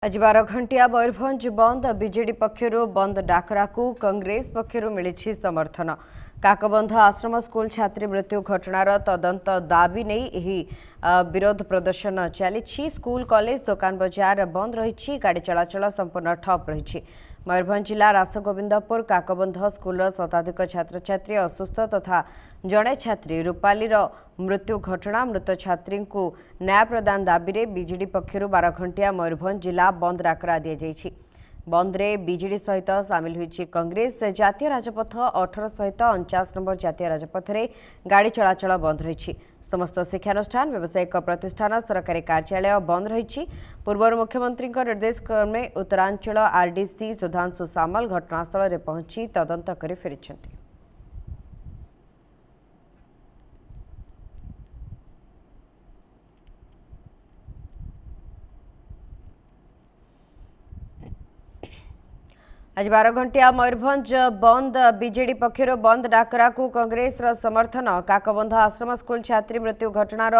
आज 12 घंटिया मयूरभंज बंद बीजेडी पक्षर बंद डाकरा को कांग्रेस पक्षर मिली समर्थन। काकबंध आश्रम स्कूल छात्री मृत्यु घटनार तदंत दाबी नहीं विरोध प्रदर्शन चली। स्कूल कॉलेज दुकान बजार बंद रही। गाड़ी चलाचल संपूर्ण ठप रही। मयूरभंज जिला रासगोविंदपुर काकबंध स्कूल शताधिक छात्र छात्री असुस्थ तथा जड़े छात्री रूपालीर मृत्यु घटना। मृत छात्री को न्याय प्रदान दाबी बीजेडी पक्षर 12 घंटिया मयूरभंज जिला बंद डाकरा दी जाइछि। बंद रे बीजेडी सहित सामिल हुई कांग्रेस। जातीय राजपथ 18 सहित 49 नंबर जातीय राजपथ रे गाड़ी चलाचल बंद रही। समस्त शिक्षानुष्ठान व्यावसायिक प्रतिष्ठान सरकारी कार्यालय बंद रही। पूर्व मुख्यमंत्री निर्देश क्रमे उत्तरांचल आरडीसी सुधांशु सामल घटनास्थल में पहुंची तदंत कर फेरिछंती। आज 12 घंटिया मयूरभंज बंद बीजेडी पक्षर बंद डाकरा को कांग्रेस समर्थन। काकबंध आश्रम स्कूल छात्री मृत्यु घटनार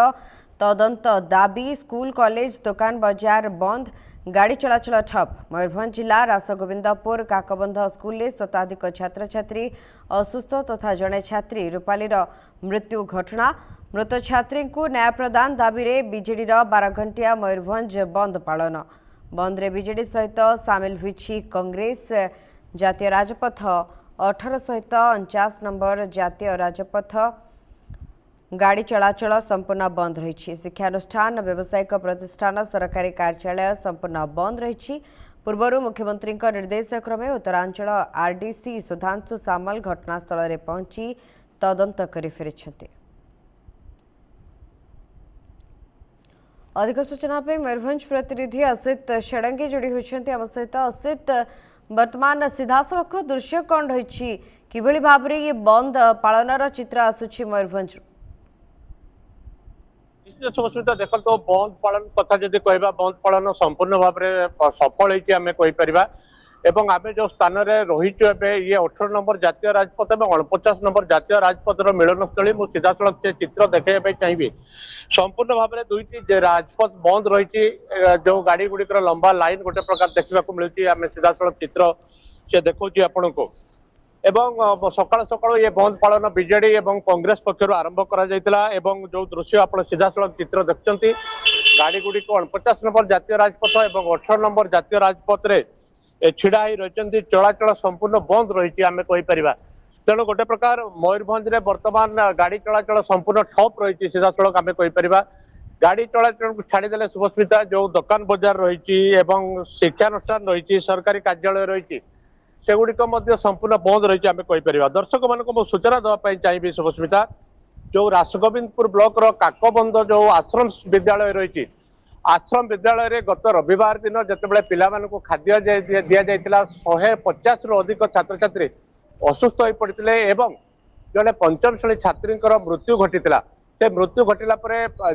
तदंत दाबी। स्कूल कॉलेज दुकान बजार बंद, गाड़ी चलाचल ठप। मयूरभंज जिला रासगोविंदपुर काकबंध स्कूल शताधिक छात्र छात्री असुस्थ तथा जड़े छात्री रूपालीर मृत्यु घटना। मृत छात्री को न्याय प्रदान दाबी बीजेडी 12 घंटिया मयूरभंज बंद पालन। बंद रे बीजेडी सहित सामिल हुई कांग्रेस। जातीय राजपथ 18 सहित 49 नंबर जातीय राजपथ गाड़ी चलाचल संपूर्ण बंद रही। शिक्षानुष्ठान व्यावसायिक प्रतिष्ठान सरकारी कार्यालय संपूर्ण बंद रही। पूर्व मुख्यमंत्री निर्देश क्रमे उत्तरांचल आरडीसी सुधांशु सामल घटनास्थल में पहुंची तदंत कर फेरिछंती। अधिक सूचना पे मयूरभंज प्रतिनिधि असित षडंगी जोड़ी होती आम सहित। असित, वर्तमान सीधासख दृश्य कौन रही कि भाव में ये बंद पालनर चित्र आसूची मयूरभंज? सुस्मिता देखो तो बंद पालन कथा जदि कहबा बंद पालन संपूर्ण भाव में सफल होती आम कहीपर। एवं आम जो स्थान में रहीचु ये 18 नंबर जातीय राजपथ और 49 नंबर जातीय राजपथ मिलनस्थली मुझे सीधासख से चित्र देखा चाहिए। संपूर्ण भाव में दुईटी राजपथ बंद रही। जो गाड़ी गुड़िक लंबा लाइन गोटे प्रकार देखा मिलूँ। आम सीधासख चित्र से देखा आपण को। एवं सकाल सकाल ये बंद पालन बीजेडी और कांग्रेस पक्षर आरंभ करा जो दृश्य आप सीधासख चित्र देखते गाड़ी गुड़िक 49 नंबर जातीय राजपथ और 18 नंबर जातीय राजपथ रे छिड़ा ही रही। चलाचल संपूर्ण बंद रही आम कहीपर। तेणु गोटे प्रकार मयूरभंज रे वर्तमान गाड़ी चलाचल संपूर्ण ठप रही। सीधासख आम कहीपर गाड़ी चलाचल को छाड़देले शुभस्मिता जो दुकान बजार रही शिक्षानुष्ठान रही सरकारी कार्यालय रही सेगुड़िक संपूर्ण बंद रही आम कहीपर। दर्शक मान सूचना देवाई चाहिए शुभस्मिता जो रासगोविंदपुर ब्लॉक काकबंध जो आश्रम विद्यालय रही आश्रम विद्यालय रे गत रविवार दिन जिते पिला खाद्य दि जाता 150 रु अधिक छात्र छात्री असुस्थ हो पड़ते एवं जड़े पंचम श्रेणी छात्री मृत्यु घटी से मृत्यु घटला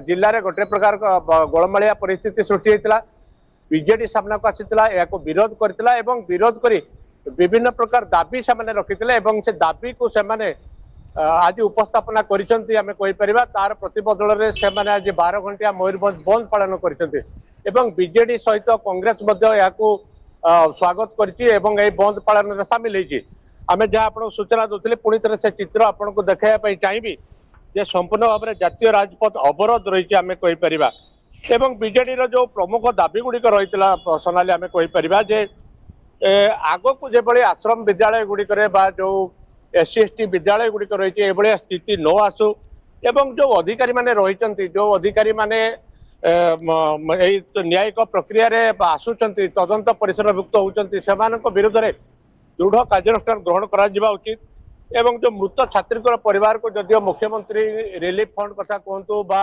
जिले में गोटे प्रकार गोलमालिया परिस्थिति सृष्टि होता। बीजेडी सामना को आसीला या विरोध करथिला एवं विरोध करी विभिन्न प्रकार दाबी से रखिते से दाबी को से आज उपस्थापना करिसेंती आमे कहि परिबा। तार प्रतिबदल रे से आज 12 घंटिया मयूरभंज बंद पालन करिसेंती एवं बीजेडी सहित कांग्रेस मध्य याकू स्वागत करिछि एवं ए बंद पालन रे शामिल होइछि। आमे जहाँ आपन सूचना दोतले पुणी थे से चित्र आपन को देखाया पई चाहिबी जे संपूर्ण भाव में जातीय राजपथ अवरोध रही आमे कहि परिबा। एवं बीजेडी रो जो प्रमुख दाबी गुड़िक रहितला पर्सनाली आमे कहि परिबा जे आगो को जे बळे आश्रम विद्यालय गुड़िक जो एससी एसटी विद्यालय गुड़िक रही स्थिति न आसू एवं जो अधिकारी माने रही जो अधिकारी माने न्यायिक प्रक्रिया रे आसुचंती तदंत परिसरभुक्त होउचंती सेमानक विरुद्ध रे दृढ़ कार्यानुष्ठान ग्रहण करा जिबा उचित। एवं जो मृत छात्री परिवार को जदियो मुख्यमंत्री रिलीफ फंड कथा कहतु बा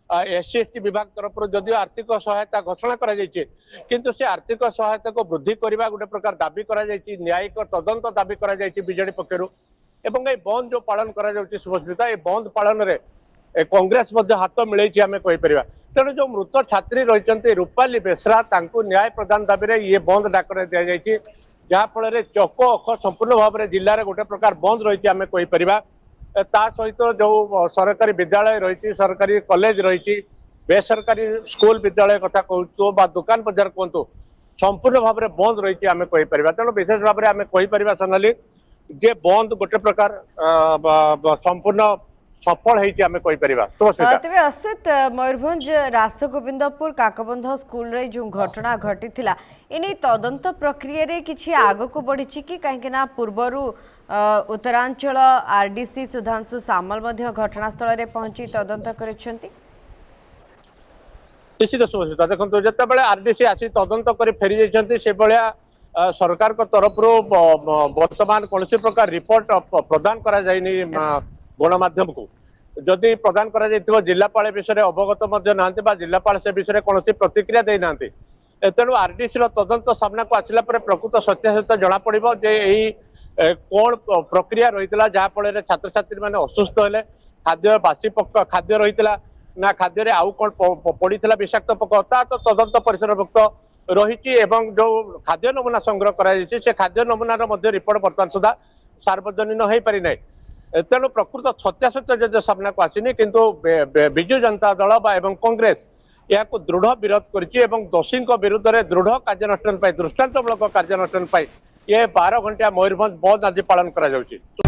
एससी एसटी विभाग तरफ जदियो आर्थिक सहायता घोषणा करा जायछि किंतु से आर्थिक सहायता को वृद्धि करबा गोटे प्रकार दाबी करा जायछि न्यायिक तदंत दाबी करा जायछि बीजेडी पक्षरु। एवं ये बंद जो पालन करा जाउछि शुभस्मिता ये बंद पालन रे कांग्रेस मध्य हाथ मिलैछि आमे कहि परिबा। तेणु जो मृत छात्री रहिचंती रूपाली बेसरा तांकु न्याय प्रदान दाबी रे ये बंद डाकरा दिया जायछि जहाँ फल चक अख संपूर्ण भाव में जिले में गोटे प्रकार बंद रही आम कहीपर। ता सहित जो सरकारी विद्यालय रही सरकारी कॉलेज रही बेसरकारी स्कूल विद्यालय कथा कहतु बा दुकान बजार कहतु संपूर्ण भाव में बंद रही आम कहीपर तेणु विशेष भाव में आम कहीपर सोनाली जे बंद गोटे प्रकार संपूर्ण सफल होती कहीपर। तेरे असित मयूरभंज रासगोविंदपुर काकबंध स्कूल रे जो घटना घटी इनी तदंत प्रक्रिया रे किछि आग को बढ़ी कि कहीं पूर्वर उत्तरांचल आरडीसी सुधांशु सामल मध्य घटनास्थल रे पहुंची तदंत करिसेंती। निश्चित सुभाषिता देखो जिते आरडीसी आसी तदंत कर फेरी जाती से भाया सरकार तरफ वर्तमान कौन प्रकार रिपोर्ट प्रदान करा जाइनी गणमाध्यम को जदि प्रदान करा जाइथिबो जिलापाल विषय अवगत ना जिलापाल से विषय कौन प्रतिक्रिया देना तेणु आरडीसी तदंत सामना को आसला प्रकृत सत्यासत्य जना पड़ो कौन प्रक्रिया रही जहाँफल छात्र छात्री मैंने असुस्थ हेले खाद्य बासी खाद्य रही ना खाद्य आउ कौन पड़ा विषाक्त पक ता तो तदंत परिसरभुक्त रही जो खाद्य नमूना संग्रह कर खाद्य नमूनार रिपोर्ट बर्तमान सुधा सार्वजनीन हो पारि ना तेणु प्रकृत सत्यासत्य जो सामना को आसनी किंतु विजु जनता दल एवं कांग्रेस यह दृढ़ विरोध कर दोषी विरुद्ध में दृढ़ कार्यानुष्ठान दृष्टान्तमूलक कार्यानुष्ठान ये 12 घंटा मयूरभंज बंद आज पालन करा जाउछि।